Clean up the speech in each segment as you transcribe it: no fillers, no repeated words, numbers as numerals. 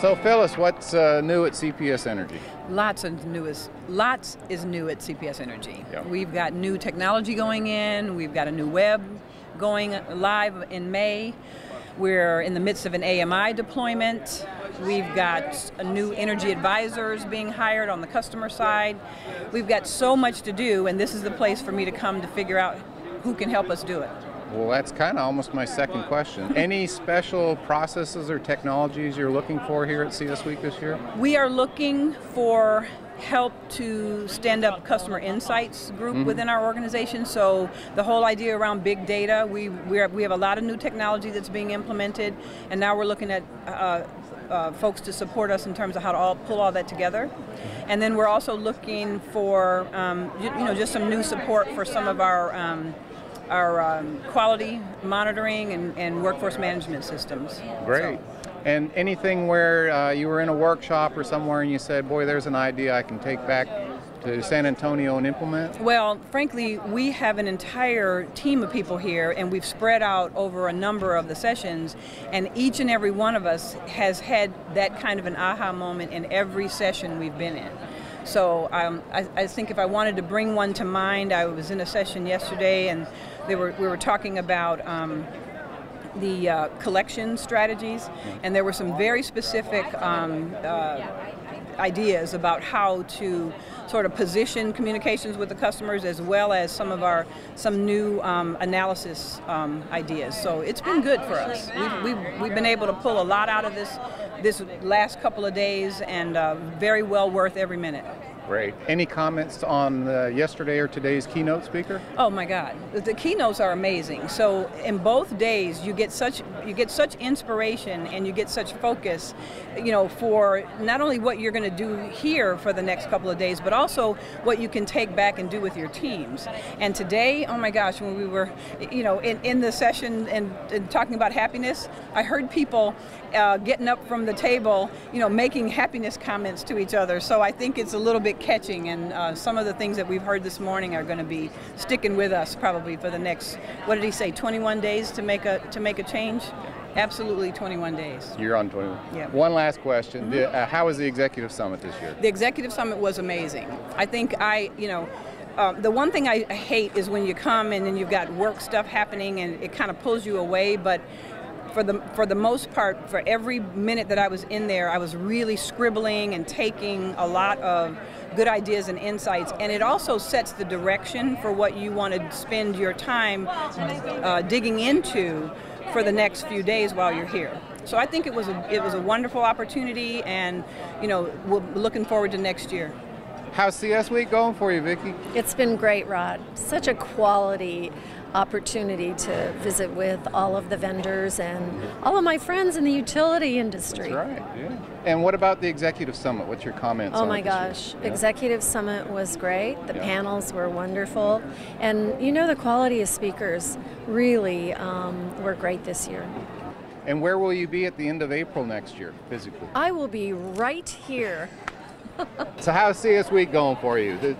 So Phyllis, what's new at CPS Energy? Lots is new at CPS Energy. Yep. We've got new technology going in. We've got a new web going live in May. We're in the midst of an AMI deployment. We've got new energy advisors being hired on the customer side. We've got so much to do, and this is the place for me to come to figure out who can help us do it. Well, that's kind of almost my second question. Any special processes or technologies you're looking for here at CS Week this year? We are looking for help to stand up customer insights group within our organization. So the whole idea around big data, we have a lot of new technology that's being implemented, and now we're looking at folks to support us in terms of how to pull all that together. And then we're also looking for just some new support for some of our quality monitoring and workforce management systems. Great. So. And anything where you were in a workshop or somewhere and you said, boy, there's an idea I can take back to San Antonio and implement? Well, frankly, we have an entire team of people here, and we've spread out over a number of the sessions, and each and every one of us has had that kind of an aha moment in every session we've been in. So I think if I wanted to bring one to mind, I was in a session yesterday, and we were talking about the collection strategies, and there were some very specific ideas about how to sort of position communications with the customers, as well as some new analysis ideas. So it's been good for us. We've been able to pull a lot out of this last couple of days, and very well worth every minute. Great. Any comments on yesterday or today's keynote speaker? Oh my God, the keynotes are amazing. So in both days, you get such inspiration and you get such focus, for not only what you're going to do here for the next couple of days, but also what you can take back and do with your teams. And today, oh my gosh, when we were, in the session and talking about happiness, I heard people getting up from the table, making happiness comments to each other. So I think it's a little bit catching, and some of the things that we've heard this morning are going to be sticking with us probably for the next, what did he say, 21 days to make a change? Absolutely 21 days. You're on 21. Yeah. One last question. How was the Executive Summit this year? The Executive Summit was amazing. I think the one thing I hate is when you come and then you've got work stuff happening and it kind of pulls you away, but for the most part, for every minute that I was in there, I was really scribbling and taking a lot of good ideas and insights, and it also sets the direction for what you want to spend your time digging into for the next few days while you're here. So I think it was a wonderful opportunity, and we're looking forward to next year. How's CS Week going for you, Vicki? It's been great, Rod. Such a quality opportunity to visit with all of the vendors and all of my friends in the utility industry. That's right, yeah. And what about the Executive Summit? What's your comments on it? Oh my gosh, Yeah. Executive Summit was great. The Yeah. panels were wonderful. And the quality of speakers really were great this year. And where will you be at the end of April next year, physically? I will be right here. So how's CS Week going for you?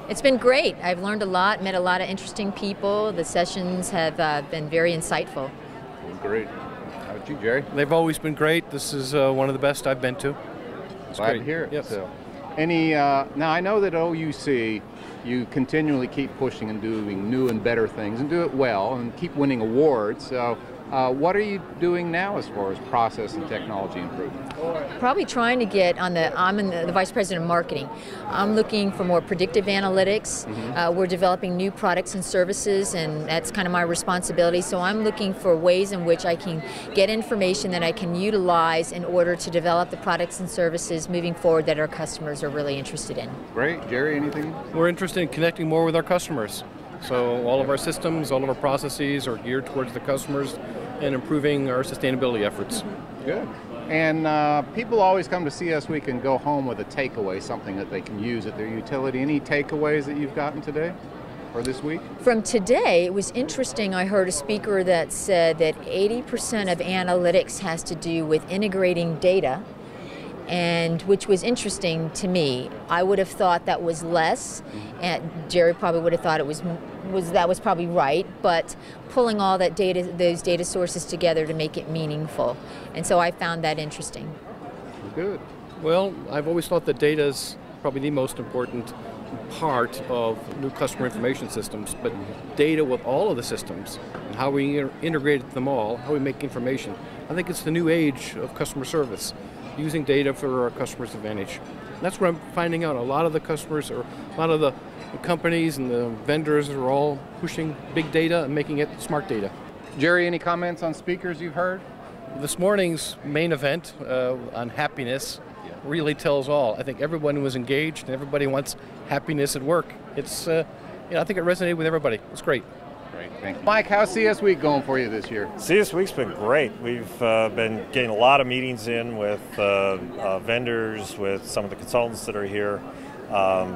It's been great. I've learned a lot, met a lot of interesting people. The sessions have been very insightful. Great. How about you, Jerry? They've always been great. This is one of the best I've been to. It's Glad great. to hear it. Yep. So, now I know that OUC, you continually keep pushing and doing new and better things and do it well and keep winning awards. So what are you doing now as far as process and technology improvement? Probably trying to get on I'm the Vice President of Marketing. I'm looking for more predictive analytics. We're developing new products and services, and that's kind of my responsibility. So I'm looking for ways in which I can get information that I can utilize in order to develop the products and services moving forward that our customers are really interested in. Great. Jerry, anything? We're interested in connecting more with our customers. So all of our systems, all of our processes are geared towards the customers and improving our sustainability efforts. Good. And people always come to CS Week and go home with a takeaway, something that they can use at their utility. Any takeaways that you've gotten today or this week? From today, it was interesting. I heard a speaker that said that 80% of analytics has to do with integrating data, and which was interesting to me. I would have thought that was less, and Jerry probably would have thought it was probably right, but pulling all that data, those data sources together to make it meaningful. And so I found that interesting. Good. Well, I've always thought that data is probably the most important part of new customer information systems, but data with all of the systems and how we integrate them all, how we make information. I think it's the new age of customer service, using data for our customers' advantage. And that's what I'm finding out. A lot of the customers, or a lot of the companies and the vendors are all pushing big data and making it smart data. Jerry, any comments on speakers you've heard? This morning's main event on happiness really tells all. I think everyone was engaged and everybody wants happiness at work. It's, I think it resonated with everybody. It's great. Great, thank you. Mike, how's CS Week going for you this year? CS Week's been great. We've been getting a lot of meetings in with vendors, with some of the consultants that are here,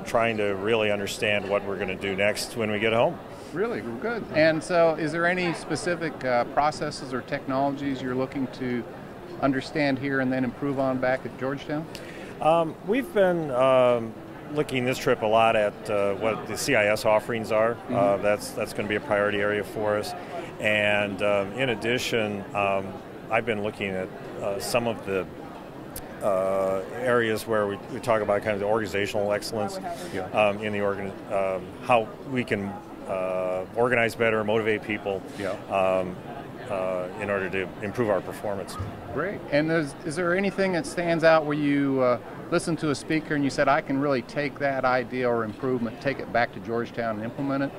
trying to really understand what we're going to do next when we get home. Really good. And so is there any specific processes or technologies you're looking to understand here and then improve on back at Georgetown? We've been looking this trip a lot at what the CIS offerings are. Mm-hmm. That's going to be a priority area for us. And in addition, I've been looking at some of the areas where we talk about kind of the organizational excellence in the how we can organize better, motivate people in order to improve our performance. Great. And is there anything that stands out where you listen to a speaker and you said, I can really take that idea or improvement, take it back to Georgetown and implement it?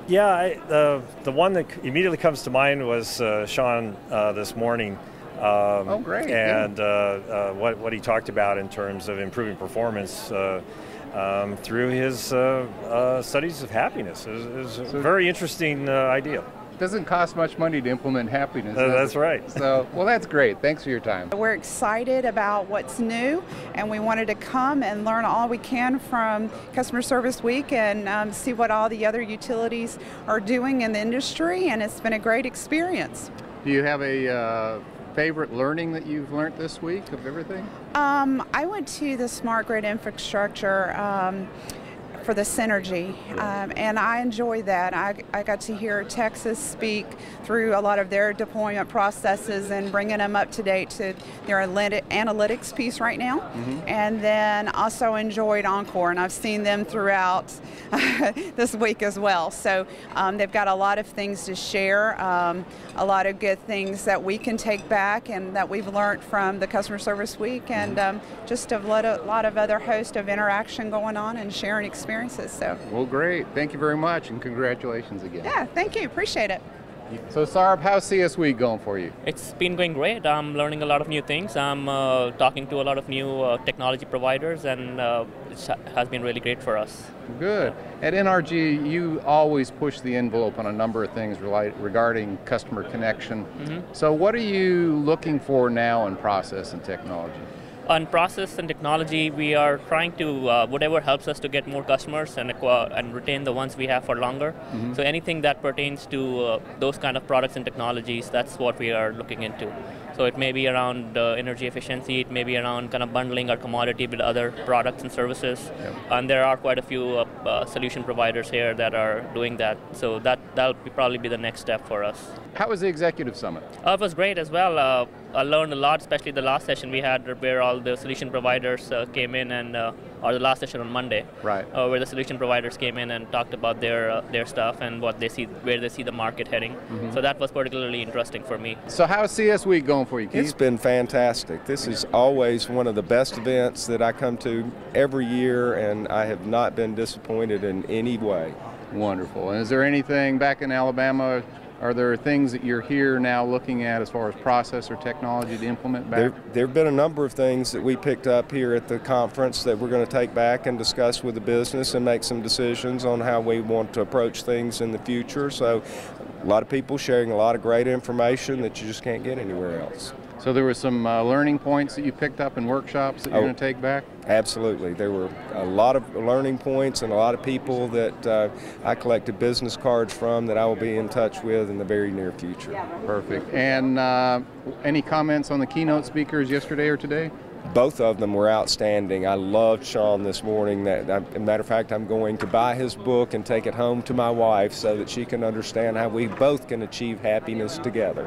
Yeah, the one that immediately comes to mind was Sean this morning. Oh, great. And what he talked about in terms of improving performance through his studies of happiness. Is a very interesting idea. Doesn't cost much money to implement happiness. That's right. So, well, that's great. Thanks for your time. We're excited about what's new, and we wanted to come and learn all we can from Customer Service Week and see what all the other utilities are doing in the industry, and it's been a great experience. Do you have a favorite learning that you've learned this week of everything? I went to the Smart Grid Infrastructure for the Synergy, and I enjoyed that. I got to hear Texas speak through a lot of their deployment processes and bringing them up to date to their analytics piece right now. Mm-hmm. And then also enjoyed Encore, and I've seen them throughout this week as well. So they've got a lot of things to share, a lot of good things that we can take back and that we've learned from the Customer Service Week, and just a lot of other host of interaction going on and sharing experiences. So. Well, great. Thank you very much, and congratulations again. Yeah, thank you. Appreciate it. So, Sarb, how's CS Week going for you? It's been going great. I'm learning a lot of new things. I'm talking to a lot of new technology providers, and it has been really great for us. Good. At NRG, you always push the envelope on a number of things regarding customer connection. Mm-hmm. So what are you looking for now in process and technology? On process and technology, we are trying to, whatever helps us to get more customers and retain the ones we have for longer. Mm-hmm. So anything that pertains to those kind of products and technologies, that's what we are looking into. So it may be around energy efficiency, it may be around kind of bundling our commodity with other products and services. Yep. And there are quite a few solution providers here that are doing that. So that'll probably be the next step for us. How was the Executive Summit? It was great as well. I learned a lot, especially the last session we had where all the solution providers came in, and or the last session on Monday, right? Where the solution providers came in and talked about their stuff and what they see, where they see the market heading. Mm-hmm. So that was particularly interesting for me. So how's CS Week going for you, Keith? It's been fantastic. This is always one of the best events that I come to every year, and I have not been disappointed in any way. Wonderful. And is there anything back in Alabama? Are there things that you're here now looking at as far as process or technology to implement back? There have been a number of things that we picked up here at the conference that we're going to take back and discuss with the business and make some decisions on how we want to approach things in the future. So a lot of people sharing a lot of great information that you just can't get anywhere else. So there were some learning points that you picked up in workshops that you're going to take back? Absolutely. There were a lot of learning points and a lot of people that I collected business cards from that I will be in touch with in the very near future. Perfect. And any comments on the keynote speakers yesterday or today? Both of them were outstanding. I loved Sean this morning. As a matter of fact, I'm going to buy his book and take it home to my wife so that she can understand how we both can achieve happiness together.